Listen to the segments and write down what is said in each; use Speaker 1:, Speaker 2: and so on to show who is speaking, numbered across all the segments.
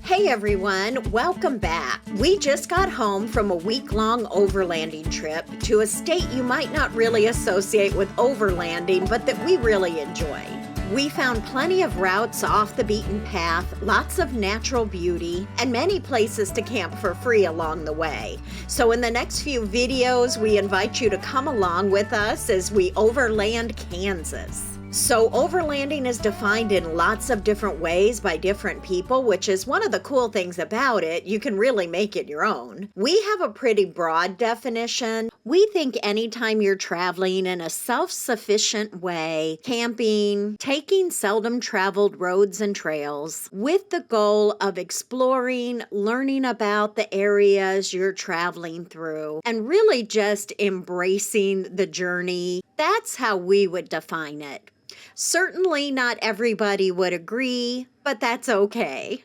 Speaker 1: Hey everyone, welcome back. We just got home from a week-long overlanding trip to a state you might not really associate with overlanding, but that we really enjoy. We found plenty of routes off the beaten path, lots of natural beauty, and many places to camp for free along the way. So in the next few videos, we invite you to come along with us as we overland Kansas. So overlanding is defined in lots of different ways by different people, which is one of the cool things about it. You can really make it your own. We have a pretty broad definition. We think anytime you're traveling in a self-sufficient way, camping, taking seldom traveled roads and trails, with the goal of exploring, learning about the areas you're traveling through, and really just embracing the journey, that's how we would define it. Certainly not everybody would agree, but that's okay.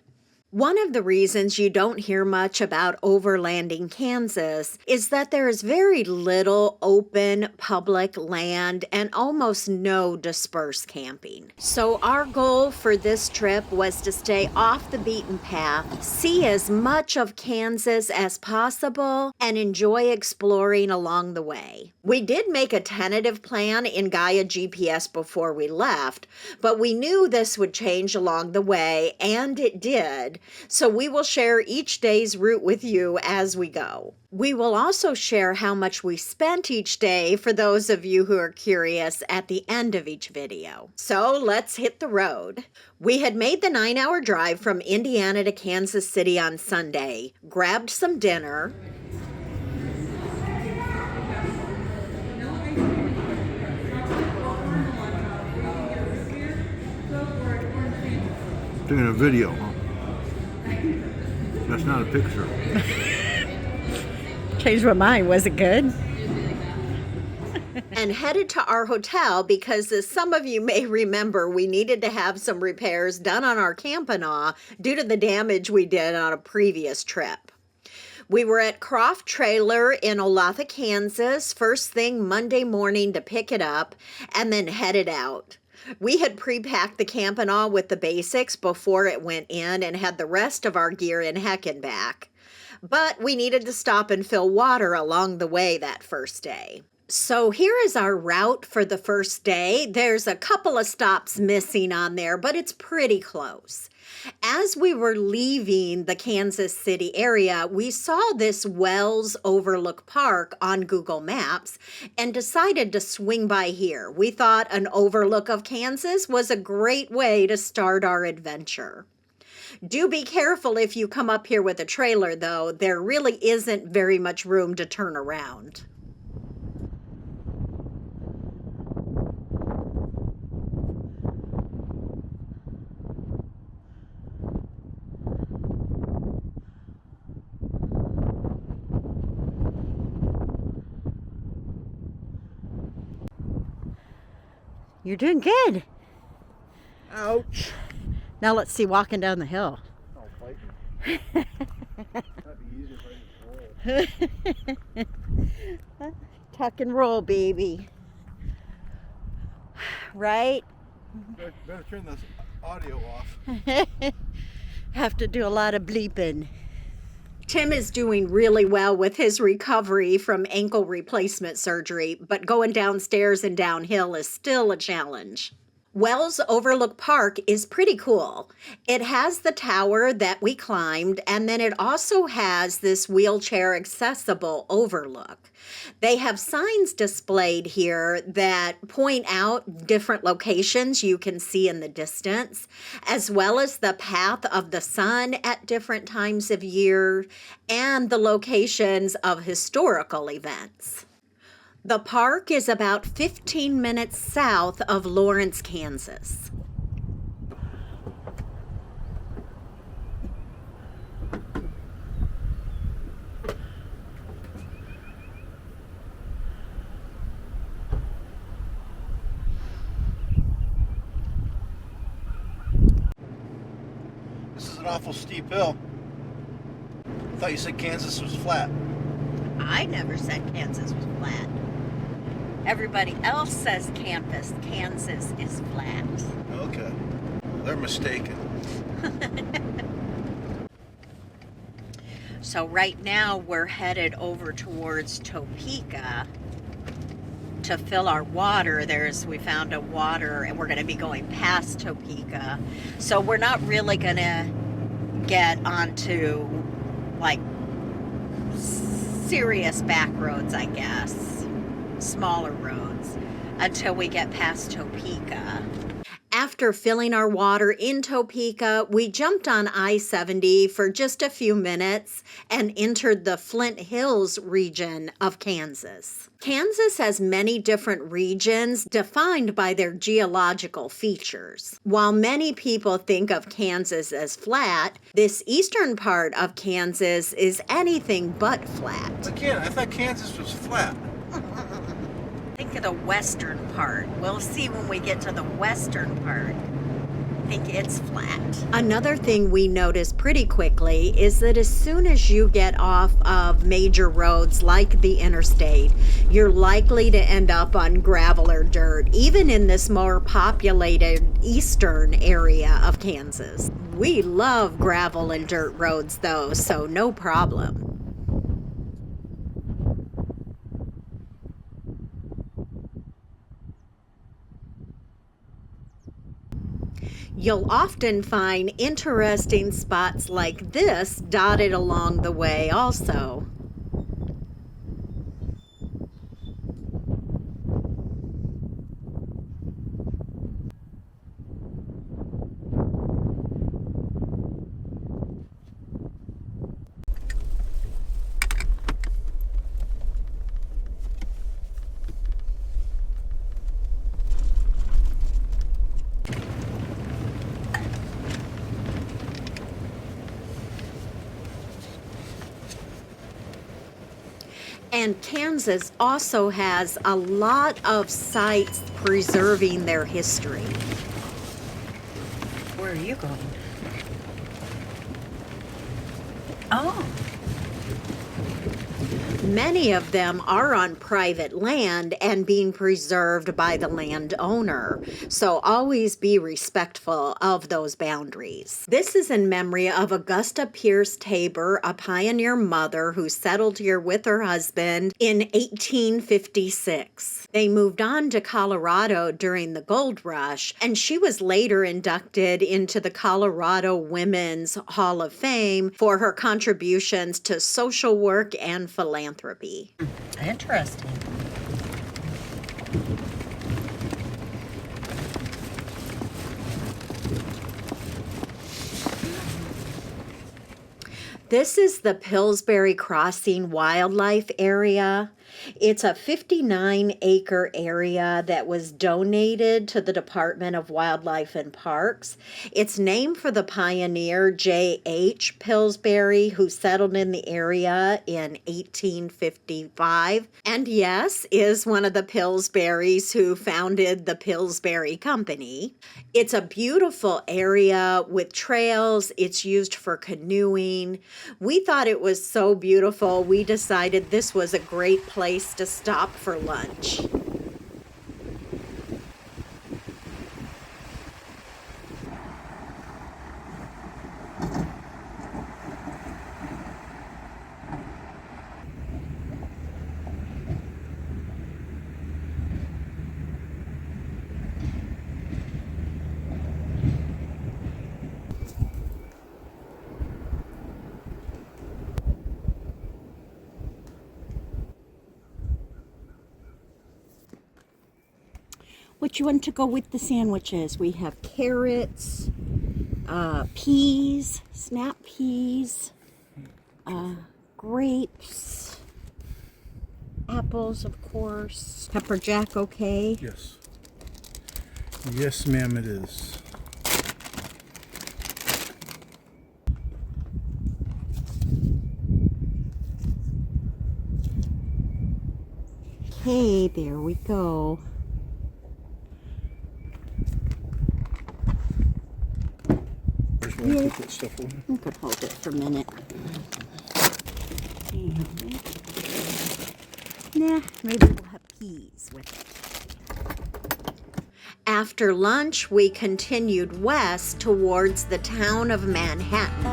Speaker 1: One of the reasons you don't hear much about overlanding Kansas is that there is very little open public land and almost no dispersed camping. So our goal for this trip was to stay off the beaten path, see as much of Kansas as possible, and enjoy exploring along the way. We did make a tentative plan in Gaia GPS before we left, but we knew this would change along the way, and it did. So we will share each day's route with you as we go. We will also share how much we spent each day for those of you who are curious at the end of each video. So let's hit the road. We had made the 9-hour drive from Indiana to Kansas City on Sunday, grabbed some dinner,
Speaker 2: doing a video, huh? That's not a picture.
Speaker 3: Changed my mind. Was it good?
Speaker 1: and headed to our hotel because, as some of you may remember, we needed to have some repairs done on our Campanaugh due to the damage we did on a previous trip. We were at Croft Trailer in Olathe, Kansas, first thing Monday morning to pick it up, and then headed out. We had pre-packed the Campanaugh with the basics before it went in and had the rest of our gear in Heckenback. But we needed to stop and fill water along the way that first day. So here is our route for the first day. There's a couple of stops missing on there, but it's pretty close. As we were leaving the Kansas City area, we saw this Wells Overlook Park on Google Maps and decided to swing by here. We thought an overlook of Kansas was a great way to start our adventure. Do be careful if you come up here with a trailer, though. There really isn't very much room to turn around.
Speaker 3: You're doing good.
Speaker 2: Ouch.
Speaker 3: Now let's see walking down the hill.
Speaker 2: Oh, fight me. That'd be easier if I could roll.
Speaker 3: Tuck and roll, baby. Right?
Speaker 2: Better turn this audio off.
Speaker 3: Have to do a lot of bleeping.
Speaker 1: Tim is doing really well with his recovery from ankle replacement surgery, but going downstairs and downhill is still a challenge. Wells Overlook Park is pretty cool. It has the tower that we climbed, and then it also has this wheelchair accessible overlook. They have signs displayed here that point out different locations you can see in the distance, as well as the path of the sun at different times of year and the locations of historical events. The park is about 15 minutes south of Lawrence, Kansas.
Speaker 2: This is an awful steep hill. I thought you said Kansas was flat.
Speaker 1: I never said Kansas was flat. Everybody else says Kansas is flat.
Speaker 2: Okay. They're mistaken.
Speaker 1: So right now we're headed over towards Topeka to fill our water. We found a water and we're going to be going past Topeka. So we're not really going to get onto like serious back roads, I guess, smaller roads, until we get past Topeka. After filling our water in Topeka, we jumped on I-70 for just a few minutes and entered the Flint Hills region of Kansas. Kansas has many different regions defined by their geological features. While many people think of Kansas as flat, this eastern part of Kansas is anything but flat.
Speaker 2: Again, I thought Kansas was flat.
Speaker 1: Think of the western part. We'll see when we get to the western part. I think it's flat. Another thing we noticed pretty quickly is that as soon as you get off of major roads like the interstate, you're likely to end up on gravel or dirt, even in this more populated eastern area of Kansas. We love gravel and dirt roads though, so no problem. You'll often find interesting spots like this dotted along the way also. And Kansas also has a lot of sites preserving their history. Where are you going? Oh. Many of them are on private land and being preserved by the landowner, so always be respectful of those boundaries. This is in memory of Augusta Pierce Tabor, a pioneer mother who settled here with her husband in 1856. They moved on to Colorado during the gold rush, and she was later inducted into the Colorado Women's Hall of Fame for her contributions to social work and philanthropy. Interesting. This is the Pillsbury Crossing Wildlife Area. It's a 59-acre area that was donated to the Department of Wildlife and Parks. It's named for the pioneer J.H. Pillsbury, who settled in the area in 1855. And yes, is one of the Pillsburys who founded the Pillsbury Company. It's a beautiful area with trails. It's used for canoeing. We thought it was so beautiful, we decided this was a great place to stop for lunch. What you want to go with the sandwiches? We have carrots, peas, snap peas, grapes, apples, of course. Pepper jack, okay?
Speaker 2: Yes. Yes, ma'am, it is.
Speaker 1: Okay, there we go.
Speaker 2: Where's one? Put that stuff on?
Speaker 1: You could hold it for a minute. Nah, maybe we'll have peas with it. After lunch, we continued west towards the town of Manhattan.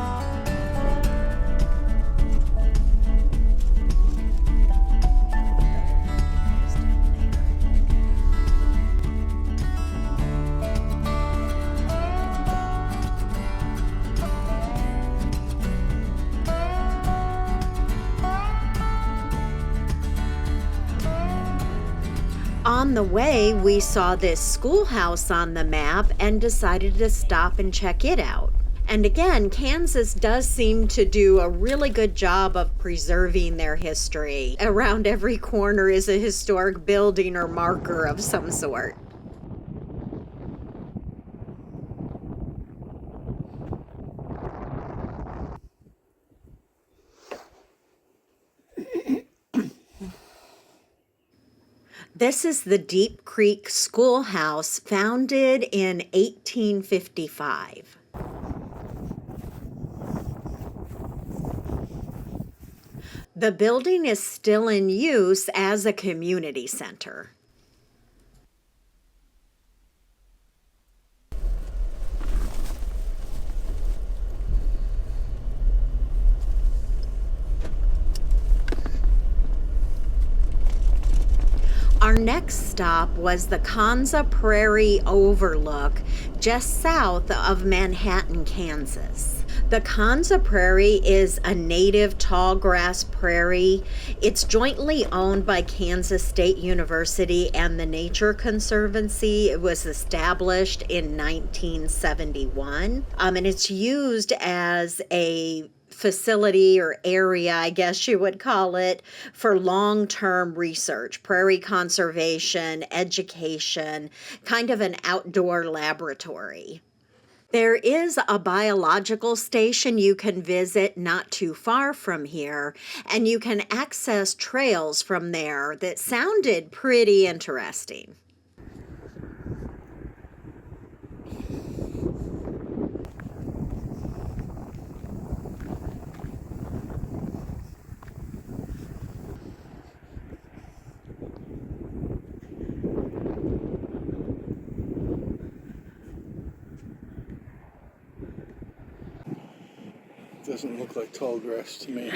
Speaker 1: On the way, we saw this schoolhouse on the map and decided to stop and check it out. And again, Kansas does seem to do a really good job of preserving their history. Around every corner is a historic building or marker of some sort. This is the Deep Creek Schoolhouse, founded in 1855. The building is still in use as a community center. Our next stop was the Konza Prairie Overlook, just south of Manhattan, Kansas. The Konza Prairie is a native tallgrass prairie. It's jointly owned by Kansas State University and the Nature Conservancy. It was established in 1971, and it's used as a facility or area, I guess you would call it, for long-term research, prairie conservation, education, kind of an outdoor laboratory. There is a biological station you can visit not too far from here, and you can access trails from there that sounded pretty interesting.
Speaker 2: Doesn't look like tall grass to me.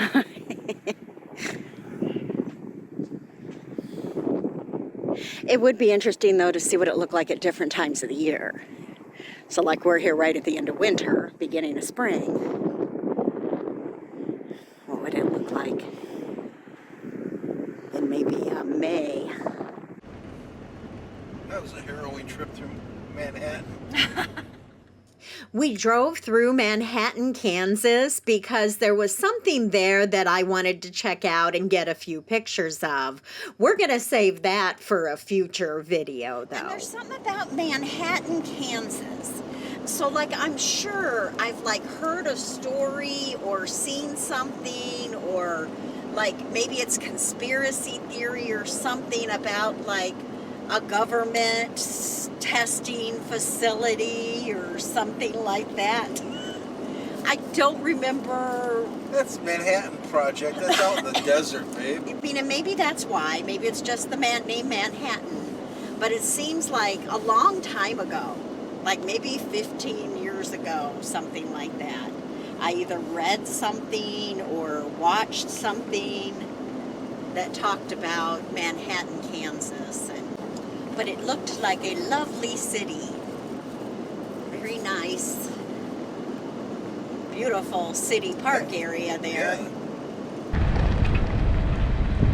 Speaker 3: It would be interesting, though, to see what it looked like at different times of the year. So, like, we're here right at the end of winter, beginning of spring. What would it look like in maybe May?
Speaker 2: That was a harrowing trip through Manhattan.
Speaker 1: We drove through Manhattan, Kansas, because there was something there that I wanted to check out and get a few pictures of. We're going to save that for a future video, though.
Speaker 3: And there's something about Manhattan, Kansas. So, like, I'm sure I've, like, heard a story or seen something, or, like, maybe it's conspiracy theory or something about, like, a government testing facility or something like that. I don't remember.
Speaker 2: That's Manhattan Project. That's out in the desert, babe.
Speaker 3: I mean, and maybe that's why. Maybe it's just the name Manhattan. But it seems like a long time ago, like maybe 15 years ago, something like that. I either read something or watched something that talked about Manhattan, Kansas. But it looked like a lovely city. Very nice. Beautiful city park area there.
Speaker 2: Yeah.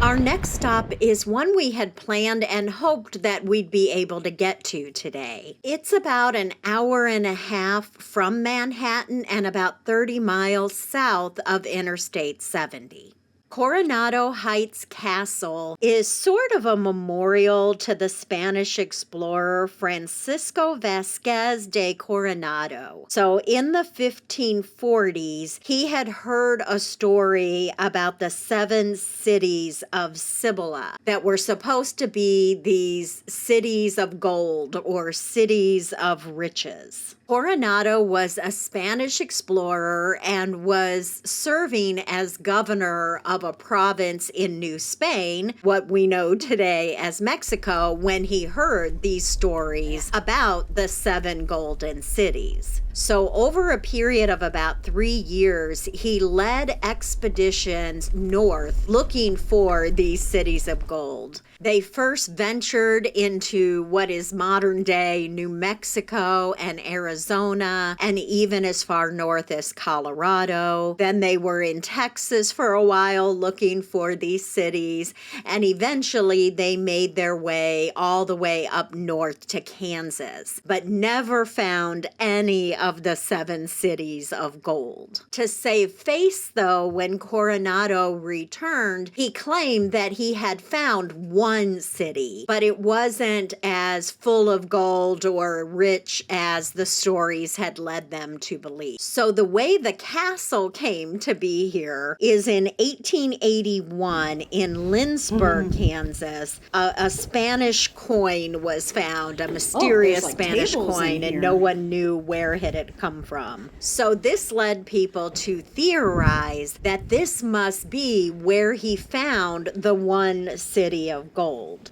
Speaker 1: Our next stop is one we had planned and hoped that we'd be able to get to today. It's about an hour and a half from Manhattan and about 30 miles south of Interstate 70. Coronado Heights Castle is sort of a memorial to the Spanish explorer Francisco Vasquez de Coronado. So in the 1540s, he had heard a story about the 7 cities of Cibola that were supposed to be these cities of gold or cities of riches. Coronado was a Spanish explorer and was serving as governor of a province in New Spain, what we know today as Mexico, when he heard these stories about the 7 golden cities. So over a period of about 3 years, he led expeditions north looking for these cities of gold. They first ventured into what is modern-day New Mexico and Arizona. Arizona, and even as far north as Colorado. Then they were in Texas for a while looking for these cities, and eventually they made their way all the way up north to Kansas, but never found any of the 7 cities of gold. To save face, though, when Coronado returned, he claimed that he had found one city, but it wasn't as full of gold or rich as the stories had led them to believe. So the way the castle came to be here is in 1881 in Lynchburg, Kansas. A Spanish coin was found, a mysterious Spanish coin, and no one knew where it had come from. So this led people to theorize that this must be where he found the one city of gold.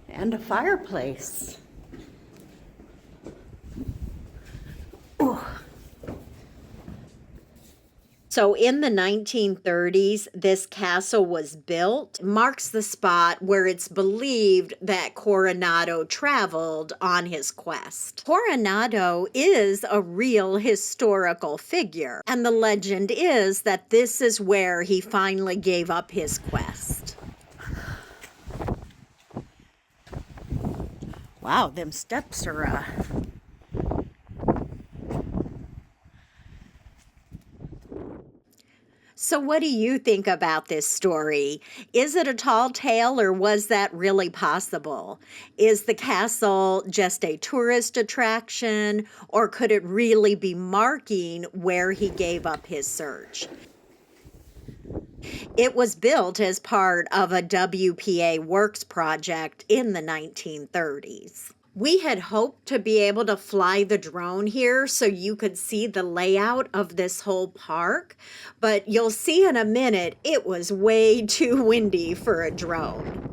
Speaker 3: And a fireplace. Ooh.
Speaker 1: So in the 1930s, this castle was built. It marks the spot where it's believed that Coronado traveled on his quest. Coronado is a real historical figure, and the legend is that this is where he finally gave up his quest.
Speaker 3: Wow, them steps are
Speaker 1: So what do you think about this story? Is it a tall tale, or was that really possible? Is the castle just a tourist attraction, or could it really be marking where he gave up his search? It was built as part of a WPA Works project in the 1930s. We had hoped to be able to fly the drone here so you could see the layout of this whole park, but you'll see in a minute it was way too windy for a drone.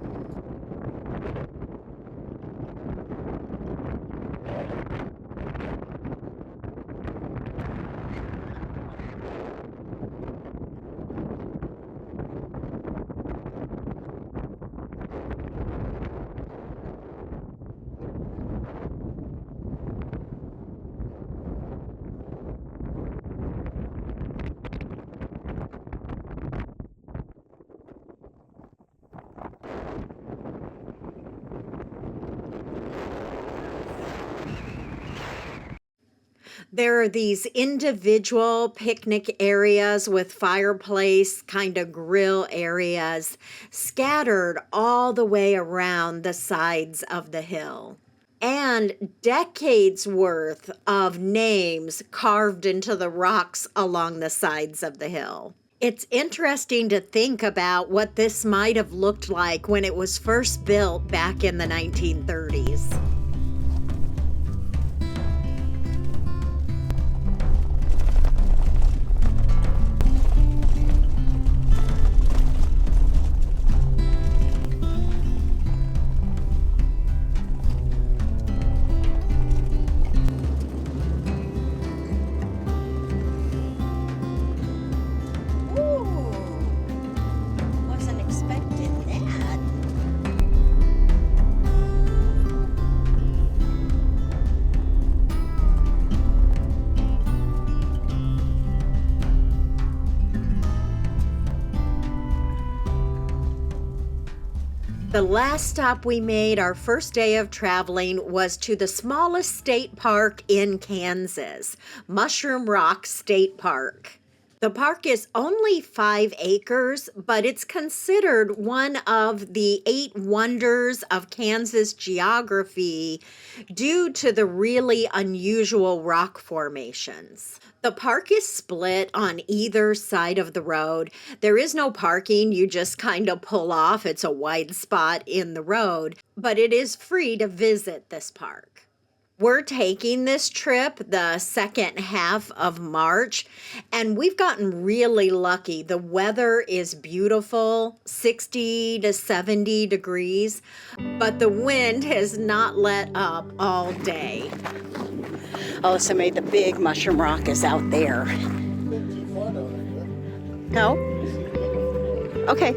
Speaker 1: There are these individual picnic areas with fireplace kind of grill areas scattered all the way around the sides of the hill. And decades worth of names carved into the rocks along the sides of the hill. It's interesting to think about what this might have looked like when it was first built back in the 1930s. The last stop we made, our first day of traveling, was to the smallest state park in Kansas, Mushroom Rock State Park. The park is only 5 acres, but it's considered one of the 8 wonders of Kansas geography due to the really unusual rock formations. The park is split on either side of the road. There is no parking. You just kind of pull off. It's a wide spot in the road, but it is free to visit this park. We're taking this trip the second half of March, and we've gotten really lucky. The weather is beautiful, 60 to 70 degrees, but the wind has not let up all day.
Speaker 3: Oh, so maybe the big Mushroom Rock is out there. No? Okay.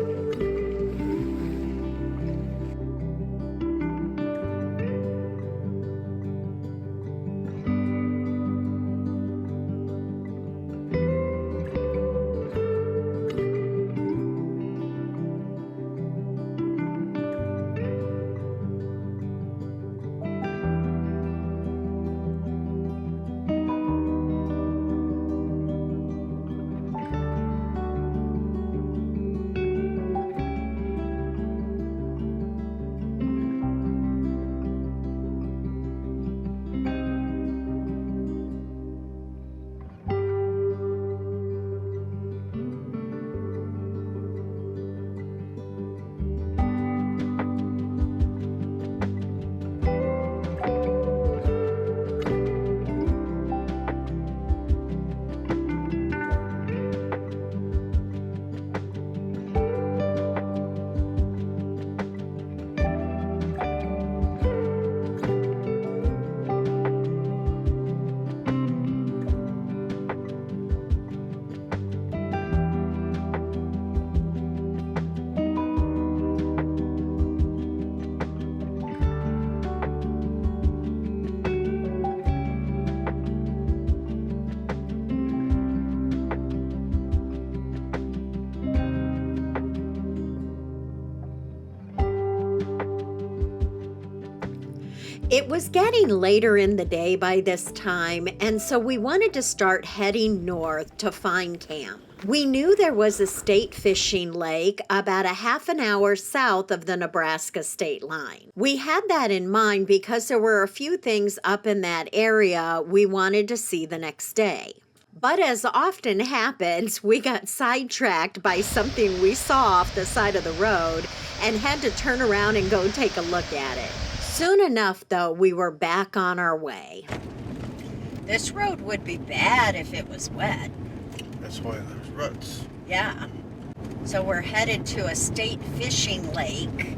Speaker 1: It was getting later in the day by this time, and so we wanted to start heading north to find camp. We knew there was a state fishing lake about a half an hour south of the Nebraska state line. We had that in mind because there were a few things up in that area we wanted to see the next day. But as often happens, we got sidetracked by something we saw off the side of the road and had to turn around and go take a look at it. Soon enough, though, we were back on our way.
Speaker 3: This road would be bad if it was wet.
Speaker 2: That's why there's ruts.
Speaker 3: Yeah. So we're headed to a state fishing lake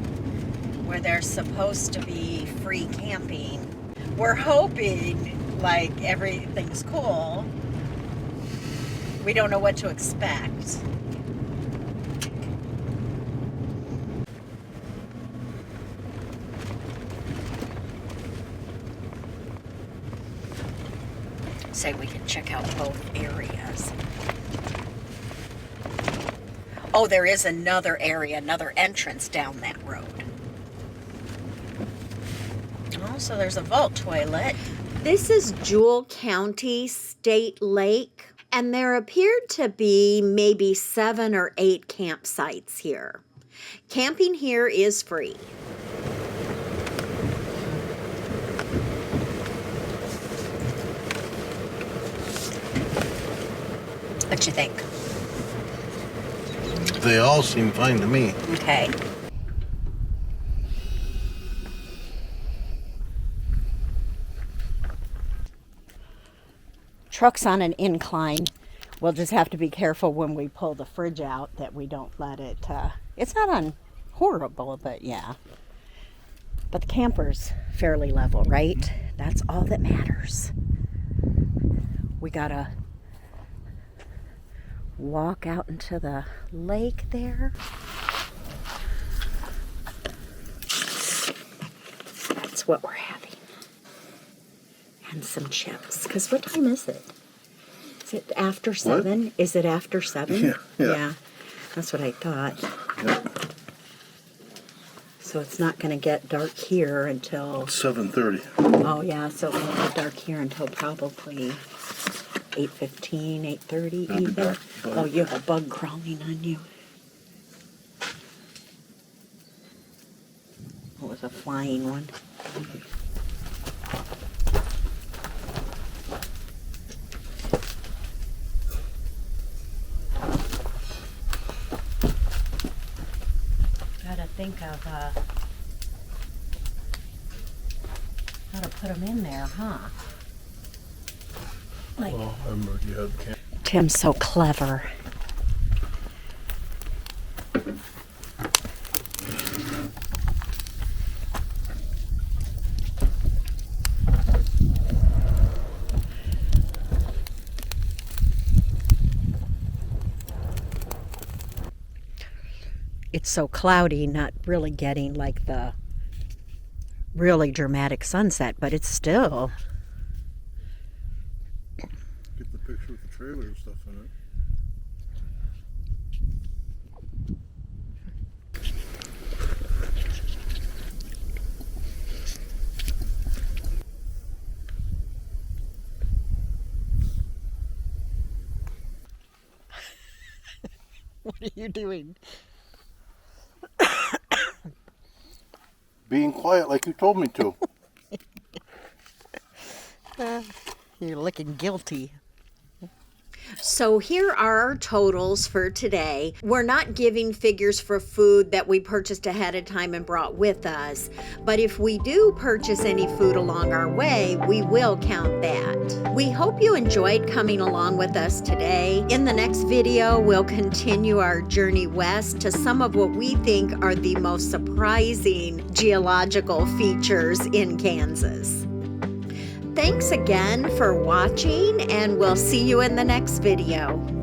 Speaker 3: where there's supposed to be free camping. We're hoping, like, everything's cool. We don't know what to expect. Say we can check out both areas. Oh, there is another area, another entrance down that road. Oh, so there's a vault toilet.
Speaker 1: This is Jewell County State Lake, and there appeared to be maybe 7 or 8 campsites here. Camping here is free.
Speaker 3: What you think?
Speaker 2: They all seem fine to me.
Speaker 3: Okay. Truck's on an incline. We'll just have to be careful when we pull the fridge out that we don't let it, it's not on horrible, but yeah. But the camper's fairly level, right? That's all that matters. We gotta walk out into the lake there. That's what we're having. And some chips. Because what time is it? Is it after 7?
Speaker 2: What?
Speaker 3: Is it after 7?
Speaker 2: Yeah.
Speaker 3: That's what I thought.
Speaker 2: Yep.
Speaker 3: So it's not going to get dark here until...
Speaker 2: 7:30.
Speaker 3: Oh, yeah. So it won't get dark here until probably 8:15, 8:30
Speaker 2: I'll be
Speaker 3: even.
Speaker 2: back.
Speaker 3: Oh, you have a bug crawling on you. It was a flying one. Gotta think of how to put them in there, huh? Like,
Speaker 2: Well, I remember you had camp.
Speaker 3: Tim's so clever. It's so cloudy, not really getting like the really dramatic sunset, but it's still...
Speaker 2: Get the picture with the trailer and stuff in it.
Speaker 3: What are you doing?
Speaker 2: Being quiet like you told me to.
Speaker 3: You're looking guilty.
Speaker 1: So here are our totals for today. We're not giving figures for food that we purchased ahead of time and brought with us, but if we do purchase any food along our way, we will count that. We hope you enjoyed coming along with us today. In the next video, we'll continue our journey west to some of what we think are the most surprising geological features in Kansas. Thanks again for watching, and we'll see you in the next video.